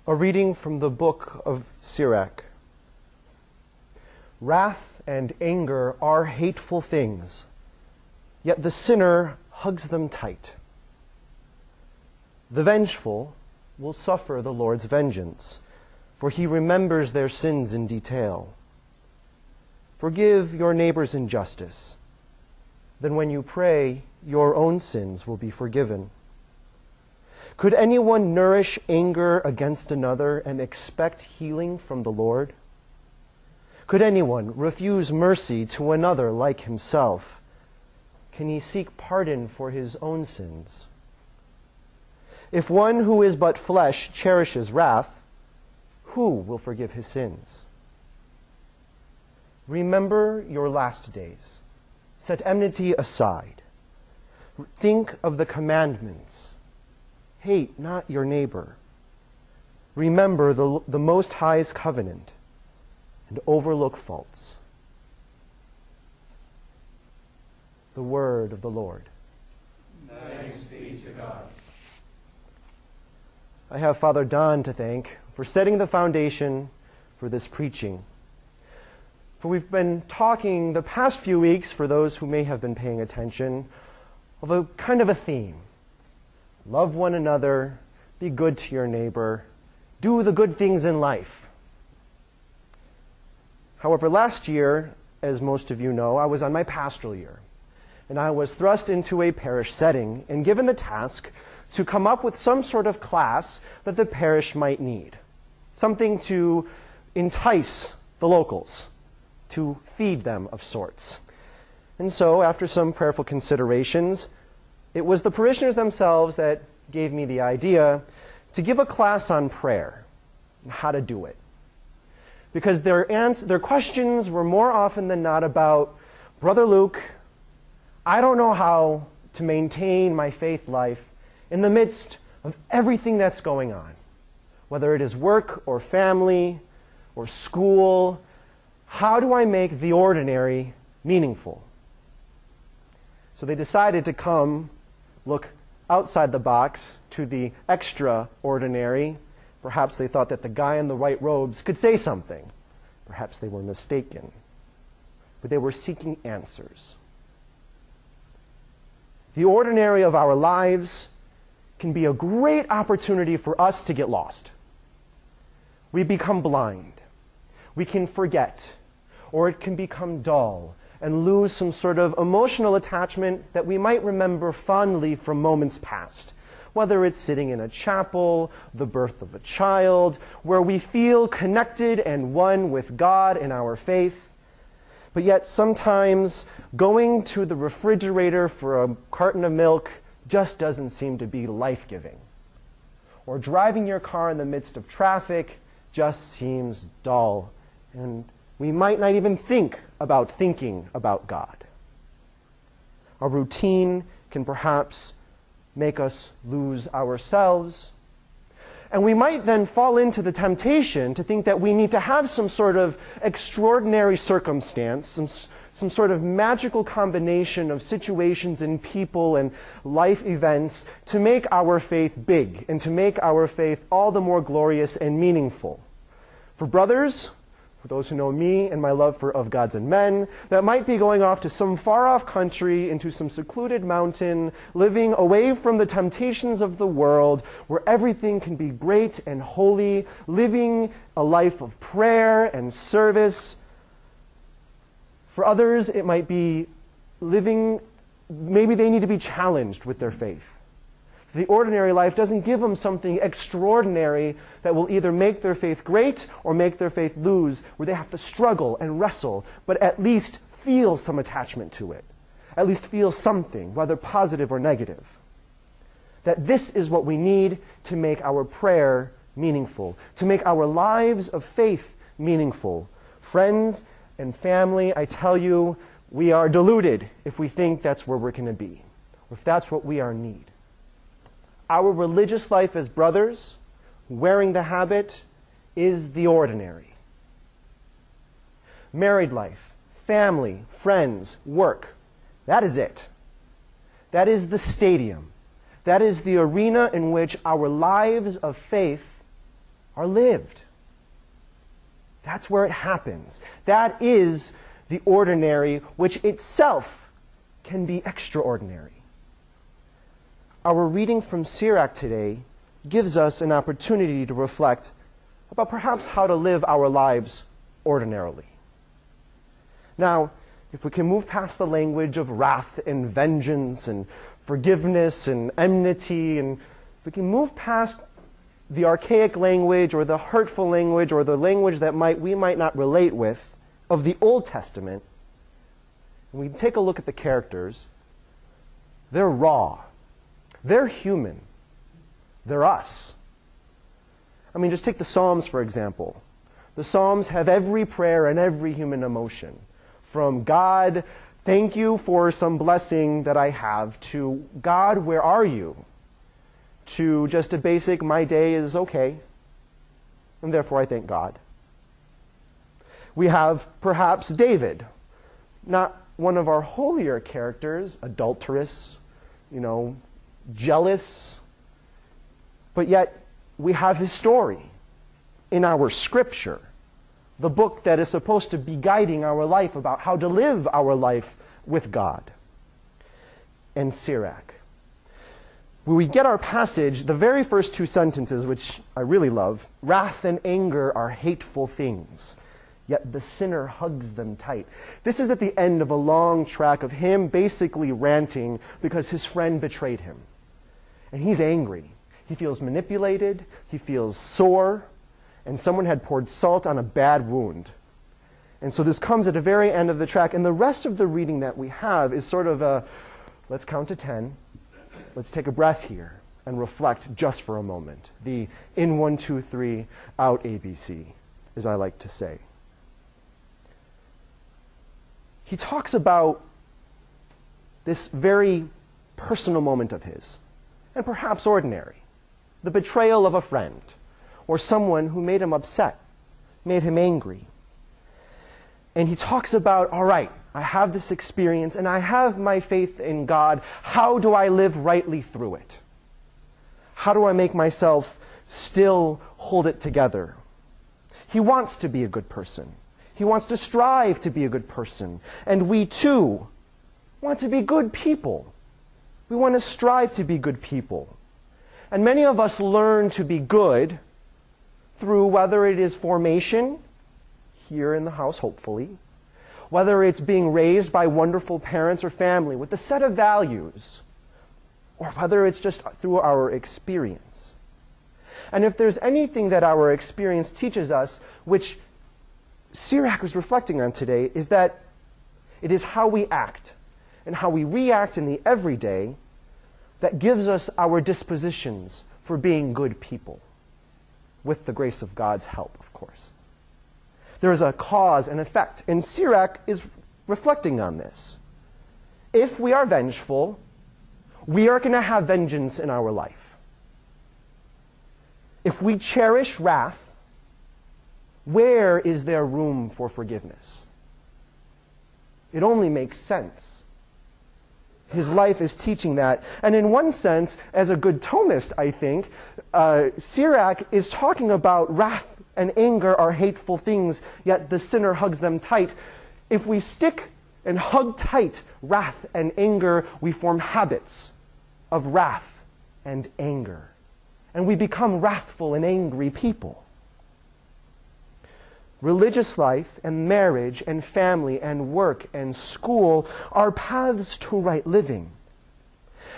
A reading from the book of Sirach. Wrath and anger are hateful things, yet the sinner hugs them tight. The vengeful will suffer the Lord's vengeance, for he remembers their sins in detail. Forgive your neighbor's injustice. Then when you pray, your own sins will be forgiven. Could anyone nourish anger against another and expect healing from the Lord? Could anyone refuse mercy to another like himself? Can he seek pardon for his own sins? If one who is but flesh cherishes wrath, who will forgive his sins? Remember your last days. Set enmity aside. Think of the commandments. Hate not your neighbor. Remember the Most High's covenant and overlook faults. The word of the Lord. Thanks be to God. I have Father Don to thank for setting the foundation for this preaching. For we've been talking the past few weeks, for those who may have been paying attention, of a kind of a theme. Love one another, be good to your neighbor, do the good things in life. However, last year, as most of you know, I was on my pastoral year, and I was thrust into a parish setting and given the task to come up with some sort of class that the parish might need. Something to entice the locals, to feed them of sorts. And so, after some prayerful considerations, it was the parishioners themselves that gave me the idea to give a class on prayer and how to do it. Because their questions were more often than not about, Brother Luke, I don't know how to maintain my faith life in the midst of everything that's going on, whether it is work or family or school. How do I make the ordinary meaningful? So they decided to come look outside the box to the extraordinary. Perhaps they thought that the guy in the white robes could say something. Perhaps they were mistaken. But they were seeking answers. The ordinary of our lives can be a great opportunity for us to get lost. We become blind. We can forget, or it can become dull and lose some sort of emotional attachment that we might remember fondly from moments past, whether it's sitting in a chapel, the birth of a child, where we feel connected and one with God in our faith. But yet sometimes going to the refrigerator for a carton of milk just doesn't seem to be life-giving. Or driving your car in the midst of traffic just seems dull, and we might not even think about thinking about God. Our routine can perhaps make us lose ourselves. And we might then fall into the temptation to think that we need to have some sort of extraordinary circumstance, some sort of magical combination of situations and people and life events to make our faith big and to make our faith all the more glorious and meaningful. For brothers, for those who know me and my love of gods and men, that might be going off to some far-off country, into some secluded mountain, living away from the temptations of the world, where everything can be great and holy, living a life of prayer and service. For others, it might be living, maybe they need to be challenged with their faith. The ordinary life doesn't give them something extraordinary that will either make their faith great or make their faith lose, where they have to struggle and wrestle, but at least feel some attachment to it. At least feel something, whether positive or negative. That this is what we need to make our prayer meaningful, to make our lives of faith meaningful. Friends and family, I tell you, we are deluded if we think that's where we're going to be, or if that's what we are in need. Our religious life as brothers, wearing the habit, is the ordinary. Married life, family, friends, work, that is it. That is the stadium. That is the arena in which our lives of faith are lived. That's where it happens. That is the ordinary, which itself can be extraordinary. Our reading from Sirach today gives us an opportunity to reflect about perhaps how to live our lives ordinarily. Now, if we can move past the language of wrath and vengeance and forgiveness and enmity, and we can move past the archaic language or the hurtful language or the language that we might not relate with of the Old Testament, and we take a look at the characters, they're raw. They're human. They're us. I mean, just take the Psalms, for example. The Psalms have every prayer and every human emotion. From God, thank you for some blessing that I have, to God, where are you? To just a basic, my day is okay, and therefore I thank God. We have perhaps David, not one of our holier characters, adulterous, jealous, but yet we have his story in our scripture, the book that is supposed to be guiding our life about how to live our life with God. And Sirach, where we get our passage, the very first two sentences, which I really love, wrath and anger are hateful things, yet the sinner hugs them tight. This is at the end of a long track of him basically ranting because his friend betrayed him. And he's angry. He feels manipulated, he feels sore, and someone had poured salt on a bad wound. And so this comes at the very end of the track, and the rest of the reading that we have is sort of a, let's count to 10, let's take a breath here and reflect just for a moment. The in 1, 2, 3, out ABC, as I like to say. He talks about this very personal moment of his, and perhaps ordinary, the betrayal of a friend, or someone who made him upset, made him angry. And he talks about, all right, I have this experience, and I have my faith in God. How do I live rightly through it? How do I make myself still hold it together? He wants to be a good person. He wants to strive to be a good person. And we too want to be good people. We want to strive to be good people. And many of us learn to be good through whether it is formation, here in the house hopefully, whether it's being raised by wonderful parents or family with a set of values, or whether it's just through our experience. And if there's anything that our experience teaches us, which Sirach was reflecting on today, is that it is how we act and how we react in the everyday that gives us our dispositions for being good people, with the grace of God's help, of course. There is a cause and effect, and Sirach is reflecting on this. If we are vengeful, we are going to have vengeance in our life. If we cherish wrath, where is there room for forgiveness? It only makes sense. His life is teaching that. And in one sense, as a good Thomist, I think, Sirach is talking about wrath and anger are hateful things, yet the sinner hugs them tight. If we stick and hug tight wrath and anger, we form habits of wrath and anger. And we become wrathful and angry people. Religious life and marriage and family and work and school are paths to right living.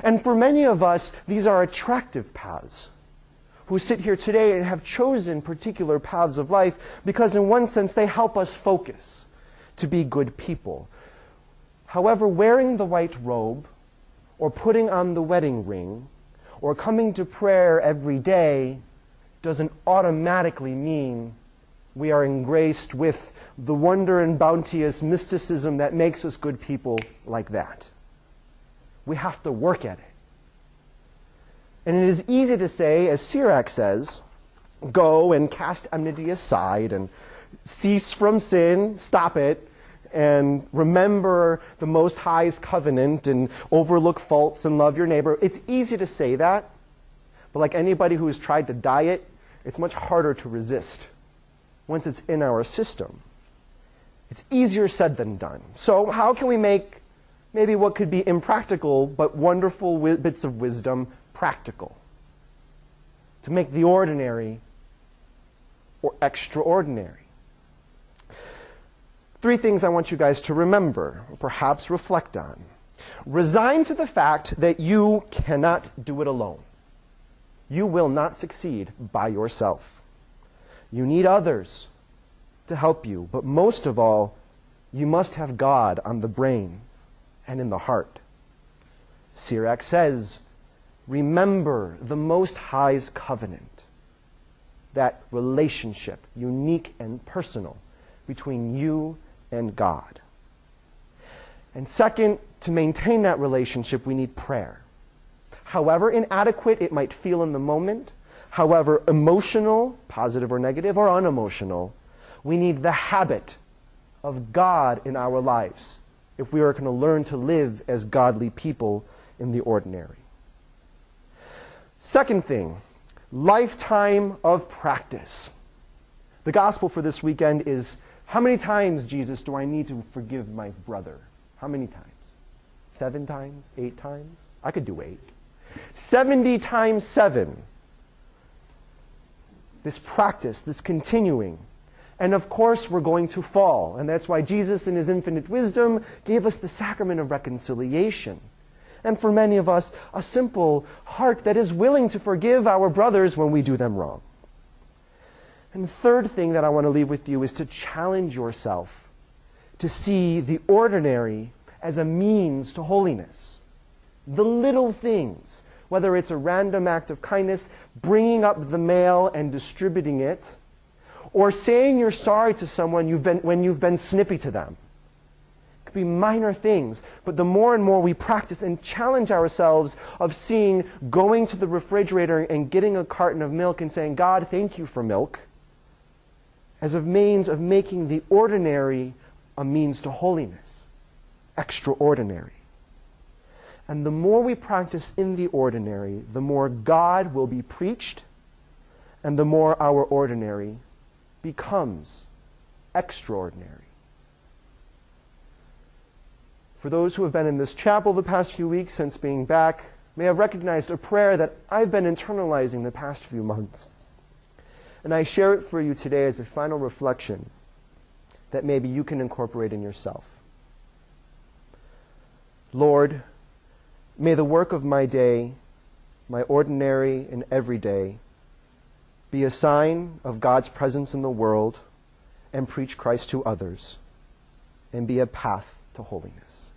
And for many of us, these are attractive paths, who sit here today and have chosen particular paths of life because in one sense they help us focus to be good people. However, wearing the white robe or putting on the wedding ring or coming to prayer every day doesn't automatically mean we are engraced with the wonder and bounteous mysticism that makes us good people like that. We have to work at it. And it is easy to say, as Sirach says, go and cast enmity aside and cease from sin, stop it, and remember the Most High's covenant and overlook faults and love your neighbor. It's easy to say that, but like anybody who's tried to diet it's much harder to resist once it's in our system. It's easier said than done. So how can we make maybe what could be impractical but wonderful bits of wisdom practical? To make the ordinary or extraordinary. 3 things I want you guys to remember, or perhaps reflect on. Resign to the fact that you cannot do it alone. You will not succeed by yourself. You need others to help you, but most of all, you must have God on the brain and in the heart. Sirach says, remember the Most High's covenant, that relationship, unique and personal, between you and God. And second, to maintain that relationship, we need prayer. However inadequate it might feel in the moment, however emotional, positive or negative, or unemotional, we need the habit of God in our lives if we are going to learn to live as godly people in the ordinary. Second thing, lifetime of practice. The gospel for this weekend is, how many times, Jesus, do I need to forgive my brother? How many times? 7 times? 8 times? I could do 8. 70 times 7. This practice, this continuing. And of course, we're going to fall. And that's why Jesus, in his infinite wisdom, gave us the sacrament of reconciliation. And for many of us, a simple heart that is willing to forgive our brothers when we do them wrong. And the third thing that I want to leave with you is to challenge yourself to see the ordinary as a means to holiness. The little things, whether it's a random act of kindness, bringing up the mail and distributing it, or saying you're sorry to someone when you've been snippy to them. It could be minor things, but the more and more we practice and challenge ourselves of seeing, going to the refrigerator and getting a carton of milk and saying, God, thank you for milk, as a means of making the ordinary a means to holiness, extraordinary. And the more we practice in the ordinary, the more God will be preached, and the more our ordinary becomes extraordinary. For those who have been in this chapel the past few weeks since being back, may have recognized a prayer that I've been internalizing the past few months. And I share it for you today as a final reflection that maybe you can incorporate in yourself. Lord, may the work of my day, my ordinary and everyday, be a sign of God's presence in the world and preach Christ to others and be a path to holiness.